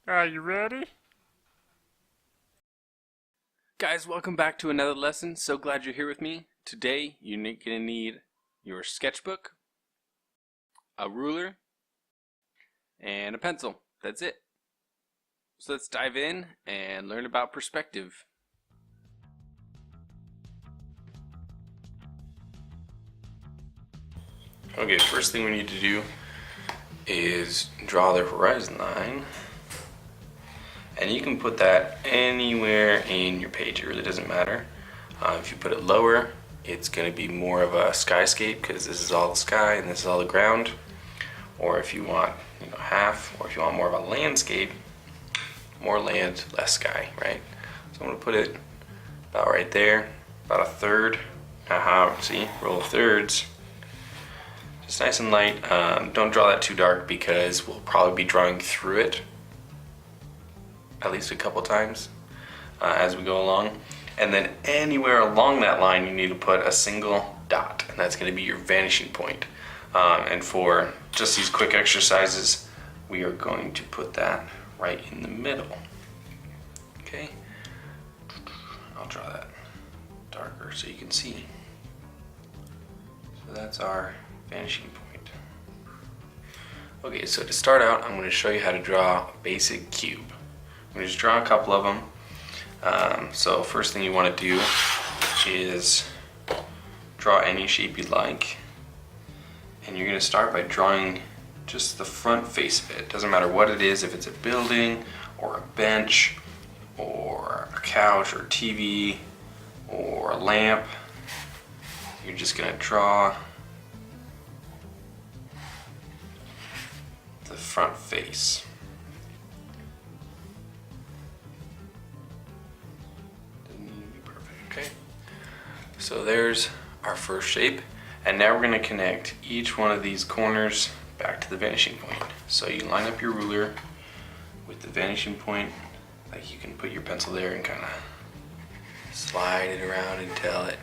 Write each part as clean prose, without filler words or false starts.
Are you ready? Guys, welcome back to another lesson. So glad you're here with me. Today, you're going to need your sketchbook, a ruler, and a pencil. That's it. So let's dive in and learn about perspective. Okay, first thing we need to do is draw the horizon line. And you can put that anywhere in your page, it really doesn't matter. If you put it lower, it's going to be more of a skyscape because this is all the sky and this is all the ground. Or if you want, half, or if you want more of a landscape, more land, less sky, right? So I'm going to put it about right there, about a third. See, rule of thirds. Just nice and light. Don't draw that too dark because we'll probably be drawing through it at least a couple times as we go along. And then anywhere along that line you need to put a single dot, and that's going to be your vanishing point. And for just these quick exercises, we are going to put that right in the middle. Okay, I'll draw that darker so you can see. So that's our vanishing point. Okay, so to start out, I'm going to show you how to draw a basic cube. I'm going to just draw a couple of them. So first thing you want to do is draw any shape you'd like. And you're going to start by drawing just the front face of it. Doesn't matter what it is, if it's a building or a bench or a couch or a TV or a lamp. You're just going to draw the front face. Okay, so there's our first shape, and now we're going to connect each one of these corners back to the vanishing point. So you line up your ruler with the vanishing point, like you can put your pencil there and kind of slide it around until it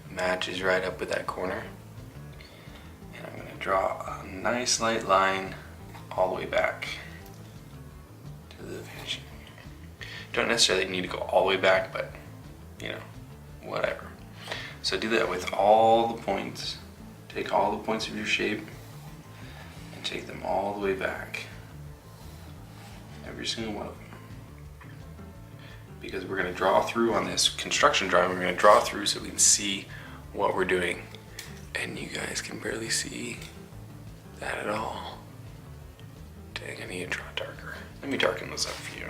matches right up with that corner. And I'm going to draw a nice light line all the way back to the vanishing point. Don't necessarily need to go all the way back, but whatever. So do that with all the points. Take all the points of your shape and take them all the way back. Every single one of them. Because we're going to draw through on this construction drawing, we're going to draw through so we can see what we're doing. And you guys can barely see that at all. Dang, I need to draw darker. Let me darken this up for you.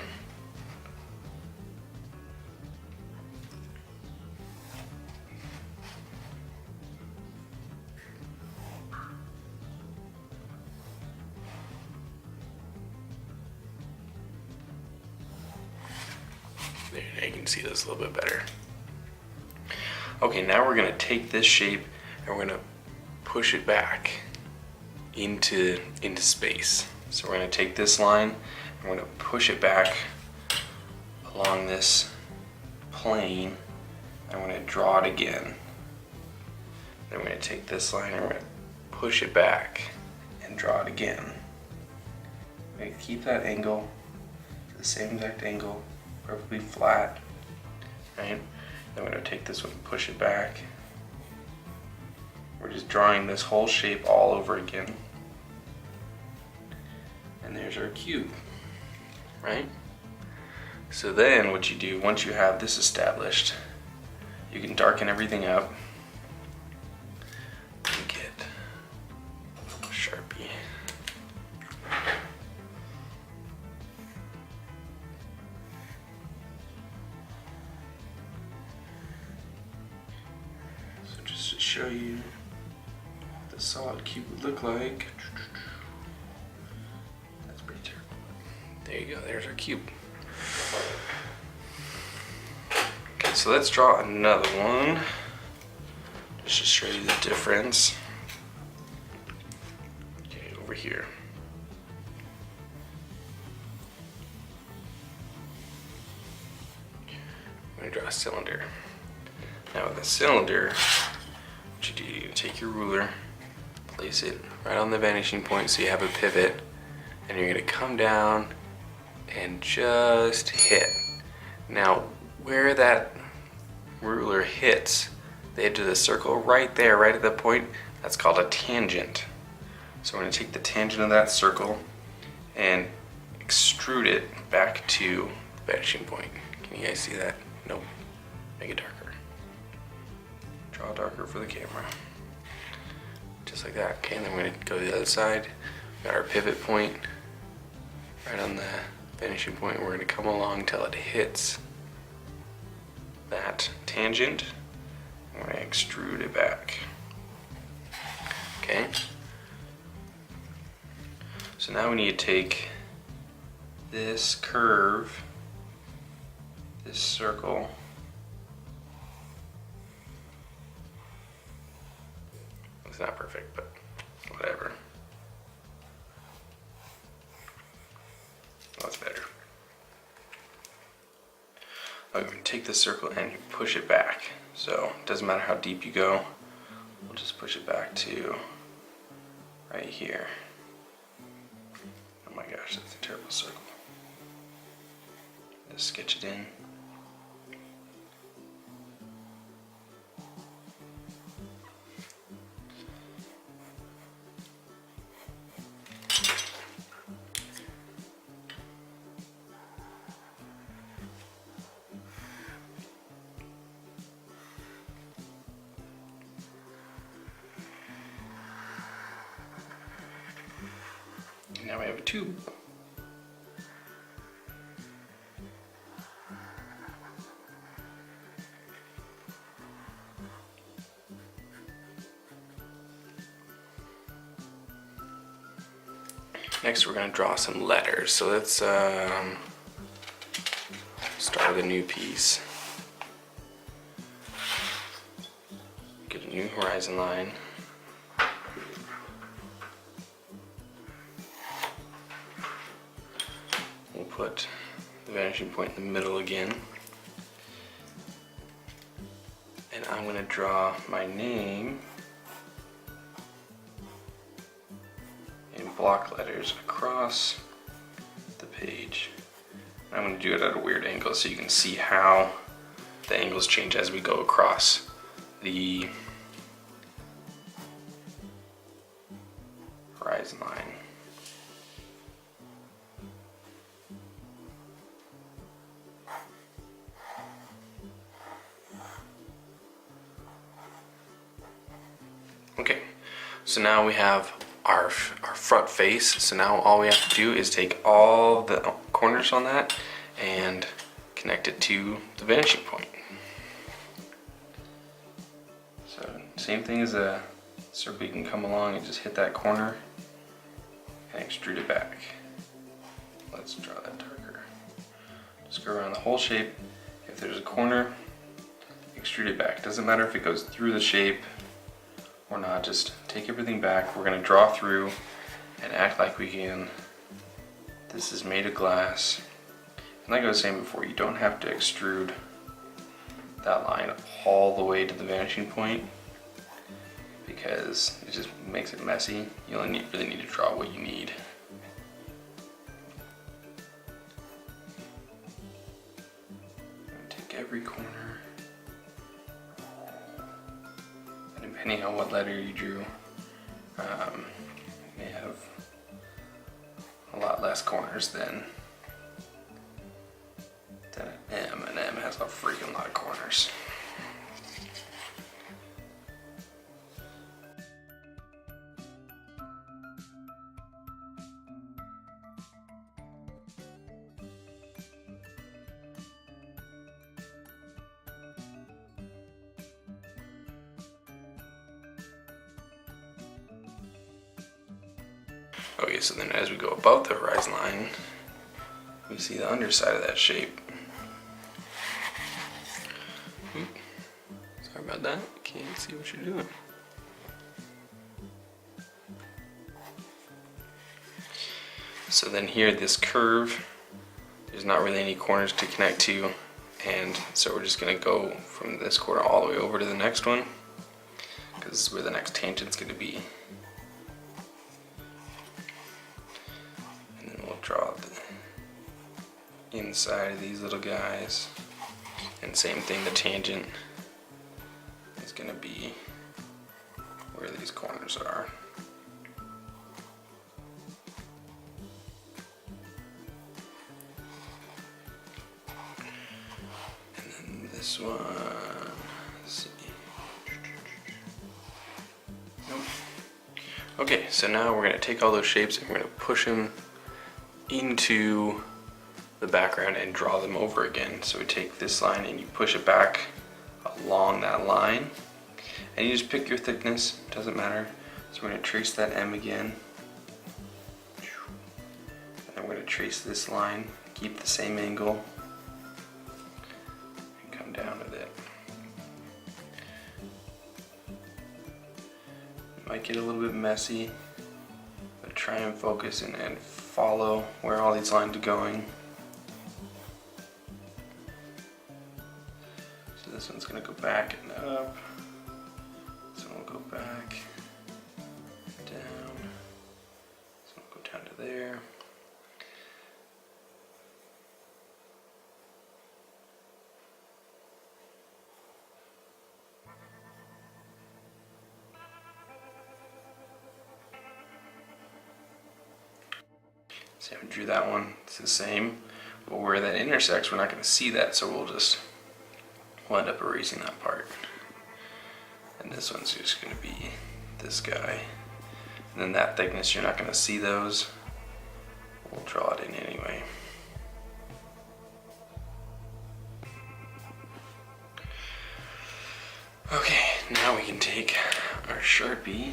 There, now you can see this a little bit better. Okay, now we're going to take this shape and we're going to push it back into space. So we're going to take this line and we're going to push it back along this plane, and we're going to draw it again. Then we're going to take this line and we're going to push it back and draw it again. We're going to keep that angle to the same exact angle, perfectly flat, right? Then we're going to take this one and push it back. We're just drawing this whole shape all over again. And there's our cube, right? So then what you do, once you have this established, you can darken everything up and get a Sharpie. So just to show you what the solid cube would look like. That's pretty terrible. There you go, there's our cube. Okay, so let's draw another one, just to show you the difference. Okay, over here. I'm going to draw a cylinder. Now with a cylinder, what you do, you take your ruler, place it right on the vanishing point so you have a pivot, and you're going to come down and just hit. Now, where that ruler hits the edge of the circle, right there, right at the point, that's called a tangent. So we're going to take the tangent of that circle and extrude it back to the vanishing point. Can you guys see that? Nope. Make it darker. Draw darker for the camera. Just like that. Okay, and then we're going to go to the other side. We got our pivot point right on the vanishing point. We're going to come along till it hits that tangent. I'm going to extrude it back. Okay. So now we need to take this curve, this circle, it's not perfect, but whatever. That's better. I'm going to take this circle and push it back. So it doesn't matter how deep you go, we'll just push it back to right here. Oh my gosh, that's a terrible circle. Just sketch it in. Now we have a tube. Next we're going to draw some letters. So let's start with a new piece. Get a new horizon line. We'll put the vanishing point in the middle again. And I'm going to draw my name in block letters across the page. I'm going to do it at a weird angle so you can see how the angles change as we go across the horizon line. Okay, so now we have our front face. So now all we have to do is take all the corners on that and connect it to the vanishing point. So same thing as a circle, you can come along and just hit that corner and extrude it back. Let's draw that darker. Just go around the whole shape. If there's a corner, extrude it back. Doesn't matter if it goes through the shape or not, just take everything back. We're going to draw through and act like we can. This is made of glass. And like I was saying before, you don't have to extrude that line all the way to the vanishing point because it just makes it messy. You only really need to draw what you need. Take every corner. Depending on what letter you drew, you may have a lot less corners than an M. An M has a freaking lot of corners. Okay, so then as we go above the horizon line, we see the underside of that shape. Sorry about that, can't see what you're doing. So then here, this curve, there's not really any corners to connect to, and so we're just going to go from this corner all the way over to the next one, because this is where the next tangent's going to be. Draw inside of these little guys. And same thing, the tangent is going to be where these corners are. And then this one, let's see. Nope. Okay, so now we're going to take all those shapes and we're going to push them into the background and draw them over again. So we take this line and you push it back along that line, and you just pick your thickness, doesn't matter. So we're going to trace that M again, and then we're going to trace this line, keep the same angle, and come down with it. It might get a little bit messy, but try and focus and follow where all these lines are going. So this one's going to go back and up. This one will go back, down. This one will go down to there. See how we drew that one? It's the same, but where that intersects, we're not going to see that, so we'll end up erasing that part. And this one's just going to be this guy. And then that thickness, you're not going to see those. We'll draw it in anyway. Okay, now we can take our Sharpie.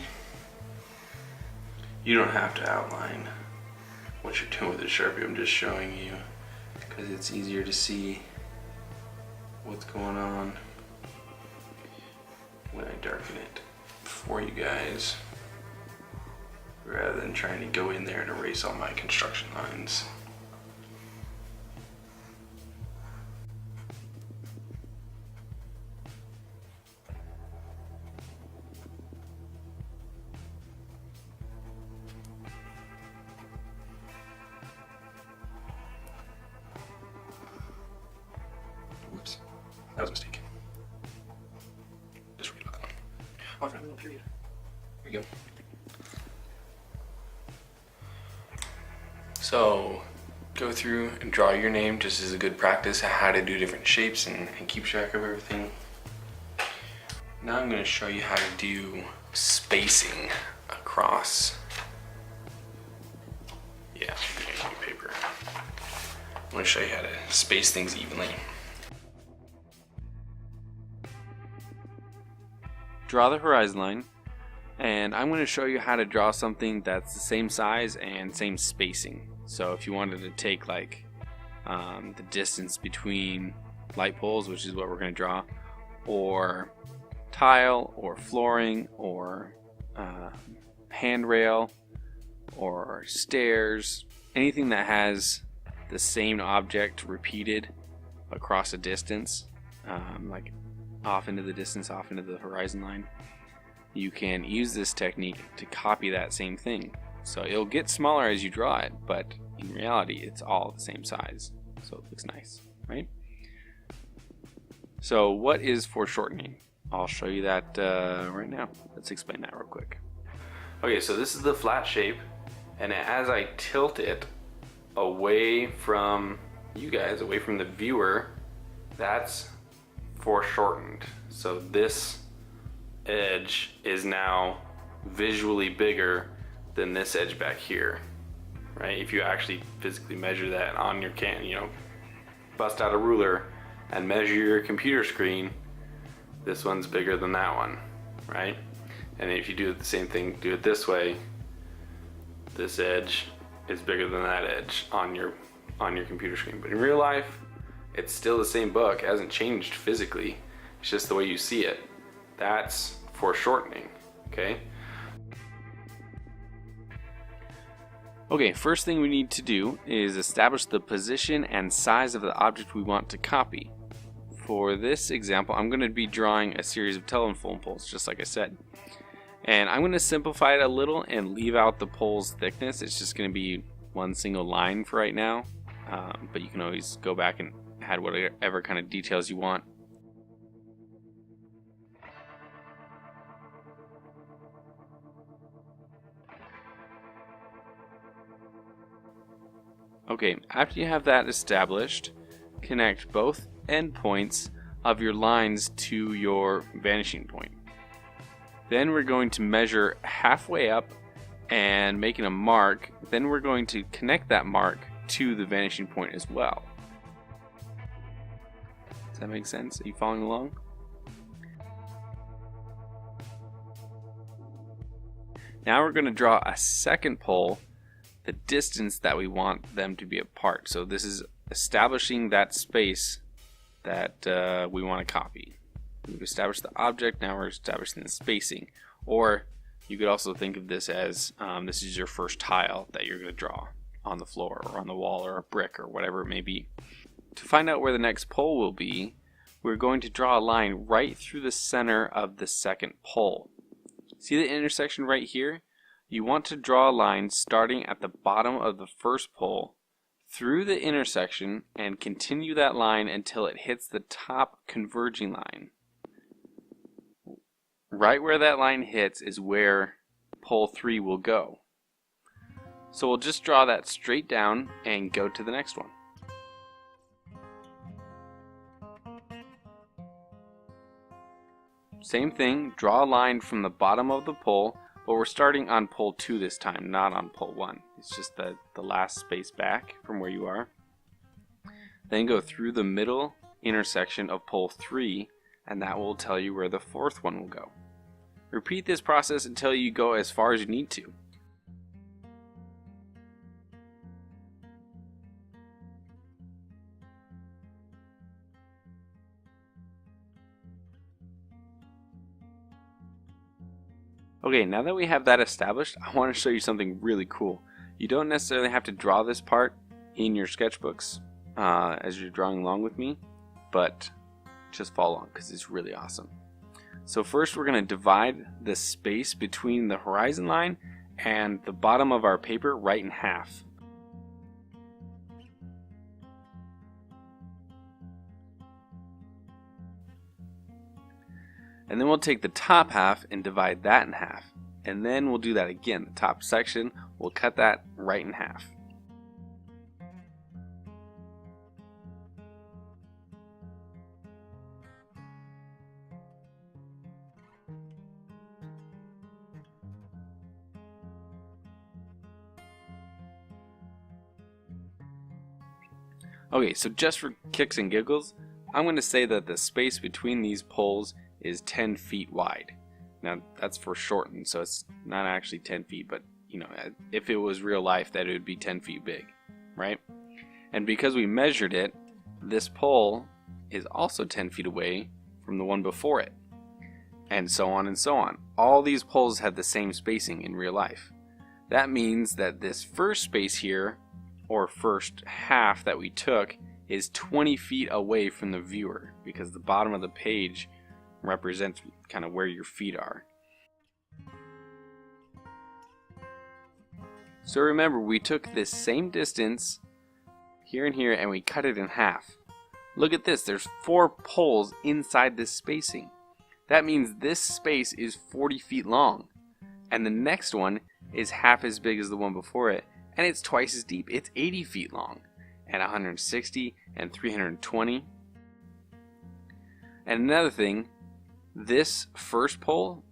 You don't have to outline what you're doing with the Sharpie, I'm just showing you because it's easier to see what's going on when I darken it for you guys, rather than trying to go in there and erase all my construction lines. Whoops, that was a mistake. Just read about that one. Oh, I forgot a little period. Here we go. So, go through and draw your name just as a good practice how to do different shapes and keep track of everything. Now I'm going to show you how to do spacing across. Yeah, paper. I'm going to show you how to space things evenly. Draw the horizon line, and I'm going to show you how to draw something that's the same size and same spacing. So if you wanted to take like the distance between light poles, which is what we're going to draw, or tile or flooring or handrail or stairs, anything that has the same object repeated across a distance, like off into the distance, off into the horizon line, you can use this technique to copy that same thing. So it'll get smaller as you draw it, but in reality it's all the same size, so it looks nice, right? So what is foreshortening? I'll show you that right now. Let's explain that real quick. Okay, so this is the flat shape, and as I tilt it away from you guys, away from the viewer, that's foreshortened. So this edge is now visually bigger than this edge back here, right? If you actually physically measure that on your bust out a ruler and measure your computer screen, this one's bigger than that one, right? And if you do the same thing, do it this way, this edge is bigger than that edge on your computer screen. But in real life, it's still the same book. It hasn't changed physically. It's just the way you see it. That's foreshortening, okay? Okay, first thing we need to do is establish the position and size of the object we want to copy. For this example, I'm going to be drawing a series of telephone poles, just like I said. And I'm going to simplify it a little and leave out the pole's thickness. It's just going to be one single line for right now. but you can always go back and add whatever kind of details you want. Okay, after you have that established, connect both endpoints of your lines to your vanishing point. Then we're going to measure halfway up and making a mark. Then we're going to connect that mark to the vanishing point as well. Does that make sense? Are you following along? Now we're going to draw a second pole the distance that we want them to be apart. So this is establishing that space that we want to copy. We've established the object, now we're establishing the spacing. Or you could also think of this as this is your first tile that you're going to draw on the floor or on the wall or a brick or whatever it may be. To find out where the next pole will be, we're going to draw a line right through the center of the second pole. See the intersection right here? You want to draw a line starting at the bottom of the first pole through the intersection and continue that line until it hits the top converging line. Right where that line hits is where pole 3 will go. So we'll just draw that straight down and go to the next one. Same thing, draw a line from the bottom of the pole, but we're starting on pole 2 this time, not on pole 1. It's just the last space back from where you are. Then go through the middle intersection of pole 3, and that will tell you where the fourth one will go. Repeat this process until you go as far as you need to. Okay, now that we have that established, I want to show you something really cool. You don't necessarily have to draw this part in your sketchbooks as you're drawing along with me, but just follow along because it's really awesome. So first we're going to divide the space between the horizon line and the bottom of our paper right in half. And then we'll take the top half and divide that in half. And then we'll do that again. The top section, we'll cut that right in half. Okay, so just for kicks and giggles, I'm going to say that the space between these poles is 10 feet wide. Now that's foreshortened, so it's not actually 10 feet, but you know, if it was real life, that it would be 10 feet big, right? And because we measured it, this pole is also 10 feet away from the one before it, and so on and so on. All these poles have the same spacing in real life. That means that this first space here, or first half that we took, is 20 feet away from the viewer, because the bottom of the page represents kind of where your feet are. So remember, we took this same distance here and here and we cut it in half. Look at this, there's 4 poles inside this spacing. That means this space is 40 feet long, and the next one is half as big as the one before it, and it's twice as deep. It's 80 feet long, and 160 and 320. And another thing, this first pole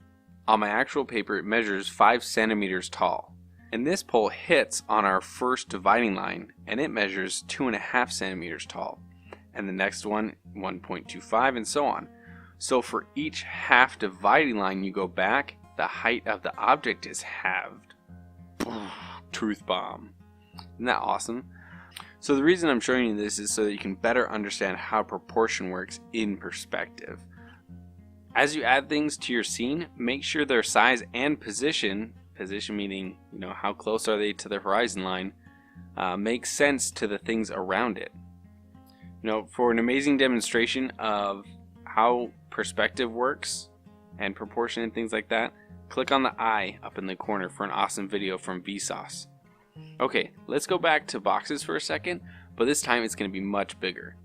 on my actual paper, it measures 5 centimeters tall. And this pole hits on our first dividing line, and it measures 2.5 centimeters tall. And the next one, 1.25, and so on. So for each half dividing line you go back, the height of the object is halved. Truth bomb. Isn't that awesome? So the reason I'm showing you this is so that you can better understand how proportion works in perspective. As you add things to your scene, make sure their size and position meaning, you know, how close are they to the horizon line, makes sense to the things around it. You know, for an amazing demonstration of how perspective works and proportion and things like that, click on the eye up in the corner for an awesome video from Vsauce. Okay, let's go back to boxes for a second, but this time it's going to be much bigger.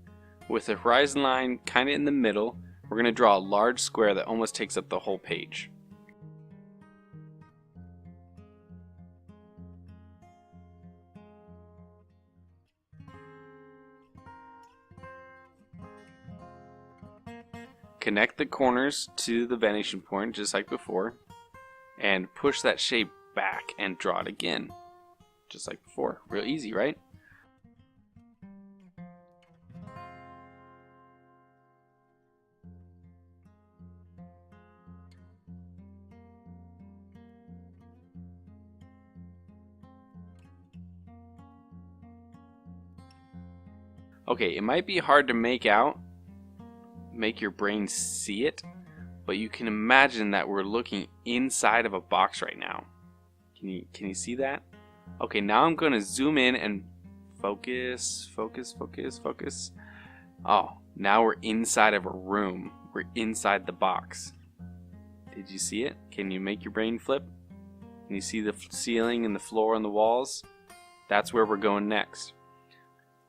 With the horizon line kind of in the middle, we're going to draw a large square that almost takes up the whole page. Connect the corners to the vanishing point just like before, and push that shape back and draw it again, just like before. Real easy, right? Okay, it might be hard to make your brain see it, but you can imagine that we're looking inside of a box right now. Can you see that? Okay, now I'm going to zoom in and focus. Oh, now we're inside of a room. We're inside the box. Did you see it? Can you make your brain flip? Can you see the ceiling and the floor and the walls? That's where we're going next.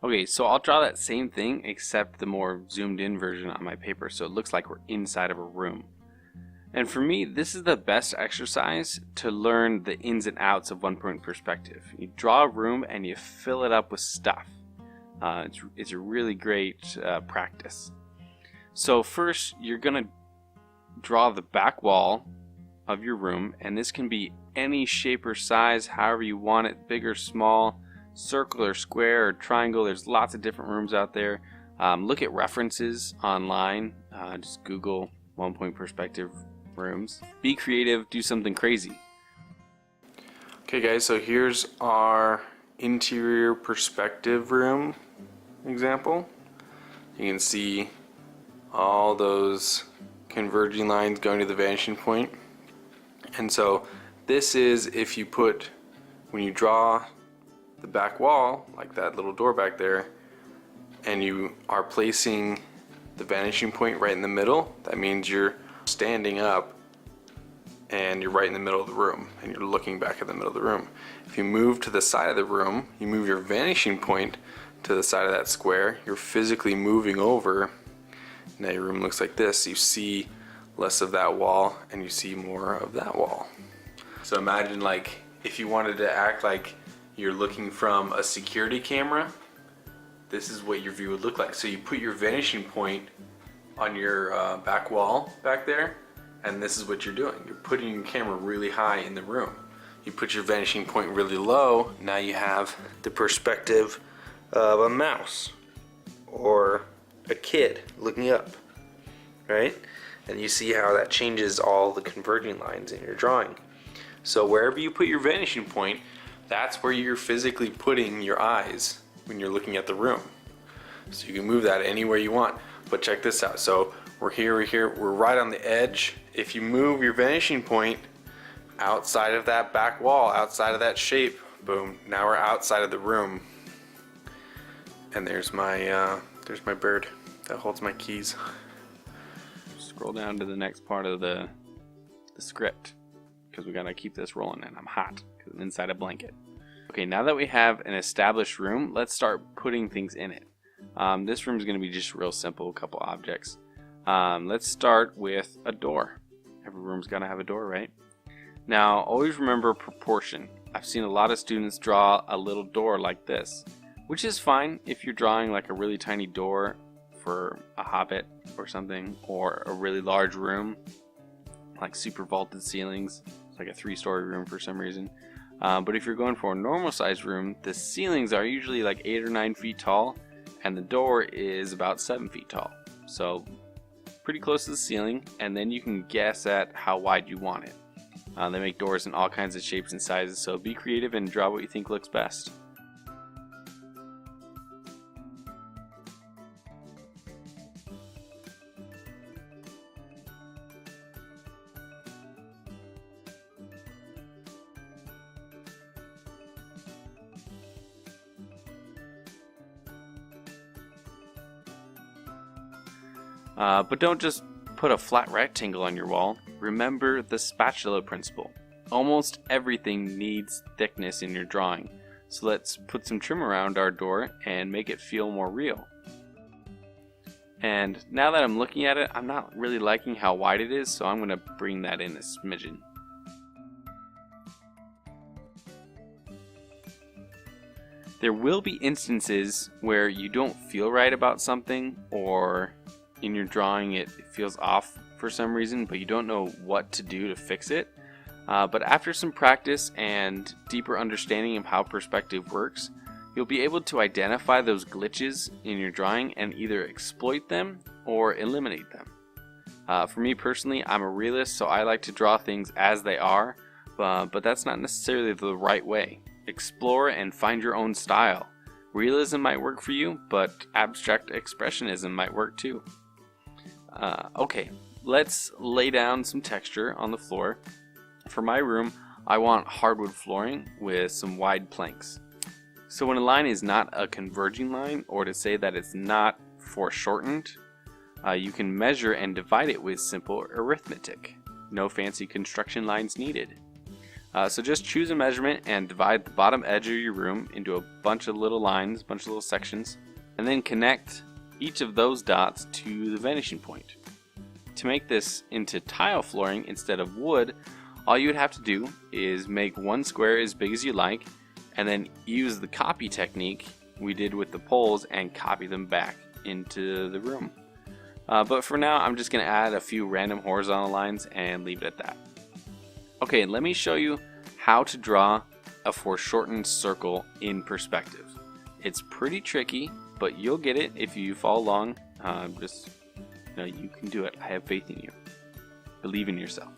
Okay, so I'll draw that same thing except the more zoomed in version on my paper so it looks like we're inside of a room. And for me, this is the best exercise to learn the ins and outs of one-point perspective. You draw a room and you fill it up with stuff. It's a really great practice. So first, you're going to draw the back wall of your room, and this can be any shape or size, however you want it, big or small, circle or square or triangle. There's lots of different rooms out there. Look at references online. Just Google one-point perspective rooms. Be creative, do something crazy. Okay guys, so here's our interior perspective room example. You can see all those converging lines going to the vanishing point. And so this is if you put, when you draw the back wall, like that little door back there, and you are placing the vanishing point right in the middle, that means you're standing up and you're right in the middle of the room and you're looking back at the middle of the room. If you move to the side of the room, you move your vanishing point to the side of that square, you're physically moving over. Now your room looks like this. You see less of that wall and you see more of that wall. So imagine like if you wanted to act like you're looking from a security camera, this is what your view would look like. So you put your vanishing point on your back wall back there, and this is what you're doing. You're putting your camera really high in the room. You put your vanishing point really low, now you have the perspective of a mouse or a kid looking up, right? And you see how that changes all the converging lines in your drawing. So wherever you put your vanishing point, that's where you're physically putting your eyes when you're looking at the room. So you can move that anywhere you want. But check this out. So we're here, we're right on the edge. If you move your vanishing point outside of that back wall, outside of that shape, boom, now we're outside of the room. And there's my bird that holds my keys. Scroll down to the next part of the script, because we gotta keep this rolling, and I'm hot because I'm inside a blanket. Okay, now that we have an established room, let's start putting things in it. This room is going to be just real simple, a couple objects. Let's start with a door. Every room's got to have a door, right? Now, always remember proportion. I've seen a lot of students draw a little door like this, which is fine if you're drawing like a really tiny door for a hobbit or something, or a really large room, like super vaulted ceilings. It's like a 3-story room for some reason. But if you're going for a normal sized room, the ceilings are usually like 8 or 9 feet tall, and the door is about 7 feet tall. So pretty close to the ceiling, and then you can guess at how wide you want it. They make doors in all kinds of shapes and sizes, so be creative and draw what you think looks best. But don't just put a flat rectangle on your wall. Remember the spatula principle. Almost everything needs thickness in your drawing. So let's put some trim around our door and make it feel more real. And now that I'm looking at it, I'm not really liking how wide it is, so I'm going to bring that in a smidgen. There will be instances where you don't feel right about something, or in your drawing it feels off for some reason, but you don't know what to do to fix it. But after some practice and deeper understanding of how perspective works, you'll be able to identify those glitches in your drawing and either exploit them or eliminate them. For me personally, I'm a realist, so I like to draw things as they are, but that's not necessarily the right way. Explore and find your own style. Realism might work for you, but abstract expressionism might work too. Okay, let's lay down some texture on the floor. For my room, I want hardwood flooring with some wide planks. So when a line is not a converging line, or to say that it's not foreshortened, you can measure and divide it with simple arithmetic. No fancy construction lines needed. So just choose a measurement and divide the bottom edge of your room into a bunch of little lines, a bunch of little sections, and then connect each of those dots to the vanishing point. To make this into tile flooring instead of wood, all you would have to do is make one square as big as you like, and then use the copy technique we did with the poles and copy them back into the room. But for now, I'm just going to add a few random horizontal lines and leave it at that. Okay, let me show you how to draw a foreshortened circle in perspective. It's pretty tricky, but you'll get it if you follow along. You can do it. I have faith in you. Believe in yourself.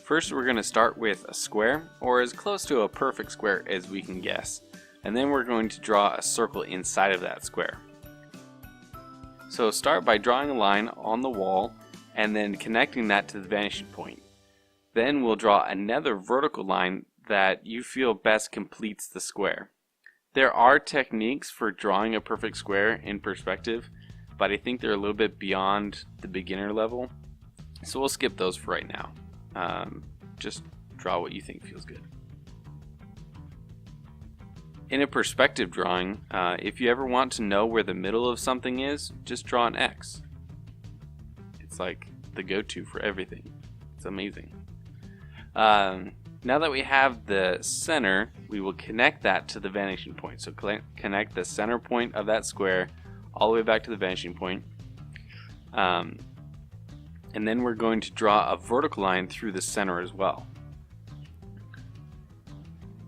First, we're going to start with a square, or as close to a perfect square as we can guess. And then we're going to draw a circle inside of that square. So start by drawing a line on the wall and then connecting that to the vanishing point. Then we'll draw another vertical line that you feel best completes the square. There are techniques for drawing a perfect square in perspective, but I think they're a little bit beyond the beginner level. So we'll skip those for right now. Just draw what you think feels good. In a perspective drawing, if you ever want to know where the middle of something is, just draw an X. It's like the go-to for everything. It's amazing. Now that we have the center, we will connect that to the vanishing point. So connect the center point of that square all the way back to the vanishing point. And then we're going to draw a vertical line through the center as well.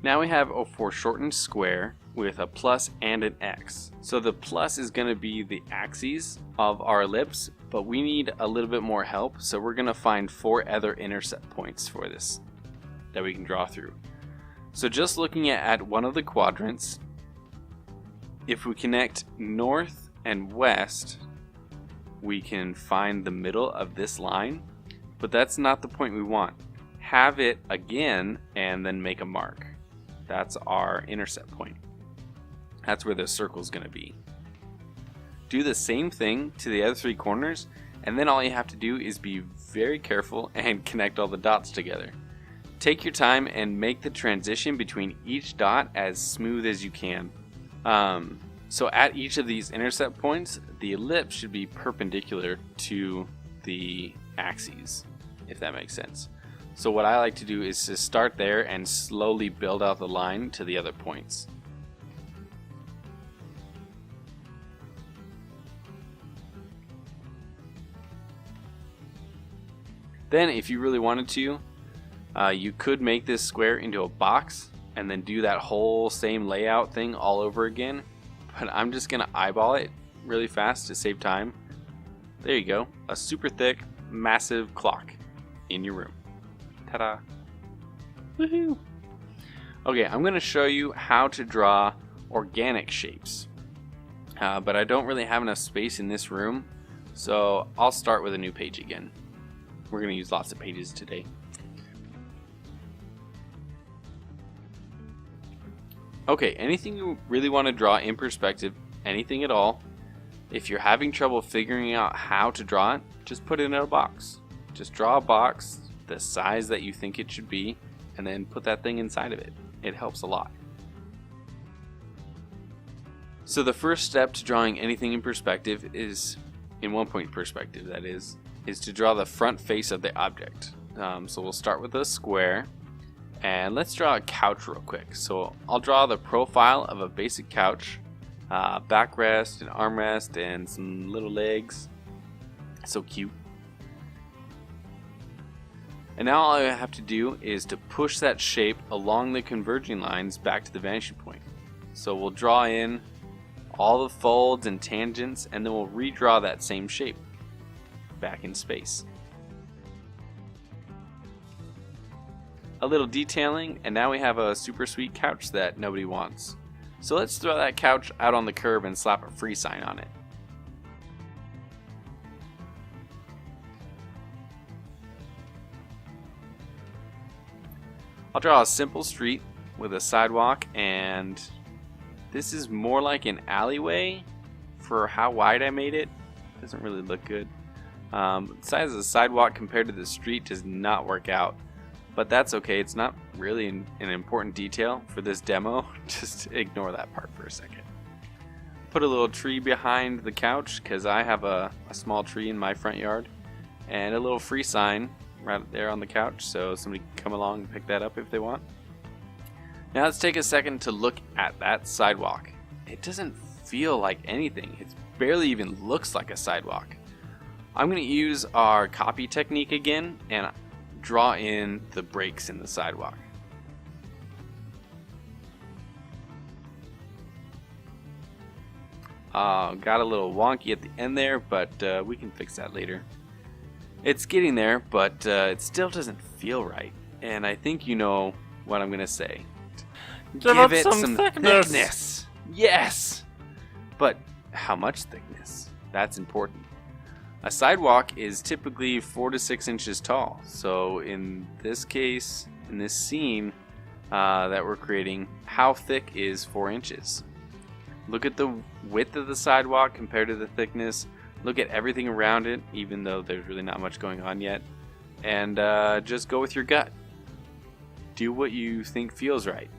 Now we have a foreshortened square with a plus and an X. So the plus is going to be the axes of our ellipse, but we need a little bit more help, so we're going to find 4 other intercept points for this that we can draw through. So just looking at one of the quadrants, if we connect north and west, we can find the middle of this line, but that's not the point we want. Have it again and then make a mark. That's our intercept point. That's where the circle is going to be. Do the same thing to the other 3 corners, and then all you have to do is be very careful and connect all the dots together. Take your time and make the transition between each dot as smooth as you can. So at each of these intercept points, the ellipse should be perpendicular to the axes, if that makes sense. So what I like to do is to start there and slowly build out the line to the other points. Then if you really wanted to, you could make this square into a box and then do that whole same layout thing all over again. But I'm just going to eyeball it really fast to save time. There you go. A super thick, massive clock in your room. Ta-da! Woohoo! Okay, I'm going to show you how to draw organic shapes. But I don't really have enough space in this room, so I'll start with a new page again. We're going to use lots of pages today. Okay, anything you really want to draw in perspective, anything at all, if you're having trouble figuring out how to draw it, just put it in a box. Just draw a box the size that you think it should be, and then put that thing inside of it. It helps a lot. So the first step to drawing anything in perspective is, in 1 point perspective that is to draw the front face of the object. So we'll start with a square, and let's draw a couch real quick. So I'll draw the profile of a basic couch, backrest and armrest and some little legs. So cute. And now all I have to do is to push that shape along the converging lines back to the vanishing point. So we'll draw in all the folds and tangents, and then we'll redraw that same shape back in space. A little detailing, and now we have a super sweet couch that nobody wants. So let's throw that couch out on the curb and slap a free sign on it. I'll draw a simple street with a sidewalk, and this is more like an alleyway for how wide I made it. Doesn't really look good. The size of the sidewalk compared to the street does not work out, but that's okay. It's not really an important detail for this demo. Just ignore that part for a second. Put a little tree behind the couch because I have a small tree in my front yard, and a little free sign right there on the couch, so somebody can come along and pick that up if they want. Now let's take a second to look at that sidewalk. It doesn't feel like anything. It barely even looks like a sidewalk. I'm going to use our copy technique again and draw in the breaks in the sidewalk. Got a little wonky at the end there, but we can fix that later. It's getting there, but it still doesn't feel right. And I think you know what I'm going to say. Give it some thickness. Yes! But how much thickness? That's important. A sidewalk is typically 4 to 6 inches tall. So in this case, in this scene that we're creating, how thick is 4 inches? Look at the width of the sidewalk compared to the thickness. Look at everything around it, even though there's really not much going on yet. And just go with your gut. Do what you think feels right.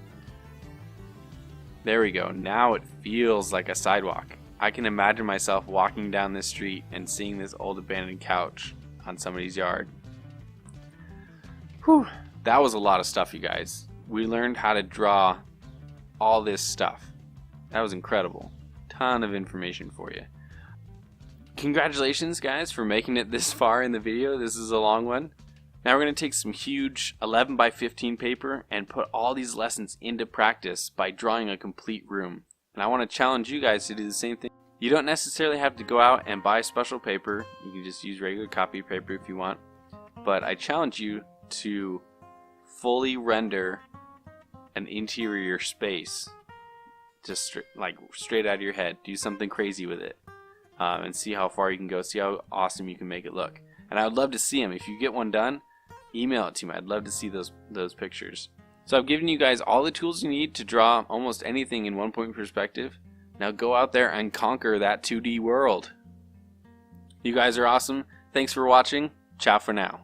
There we go. Now it feels like a sidewalk. I can imagine myself walking down this street and seeing this old abandoned couch on somebody's yard. Whew, that was a lot of stuff, you guys. We learned how to draw all this stuff. That was incredible. Ton of information for you. Congratulations, guys, for making it this far in the video. This is a long one. Now we're going to take some huge 11 by 15 paper and put all these lessons into practice by drawing a complete room. And I want to challenge you guys to do the same thing. You don't necessarily have to go out and buy special paper. You can just use regular copy paper if you want. But I challenge you to fully render an interior space, just straight out of your head. Do something crazy with it, and see how far you can go. See how awesome you can make it look. And I would love to see them. If you get one done, email it to me. I'd love to see those pictures. So I've given you guys all the tools you need to draw almost anything in 1 point perspective. Now go out there and conquer that 2D world. You guys are awesome. Thanks for watching. Ciao for now.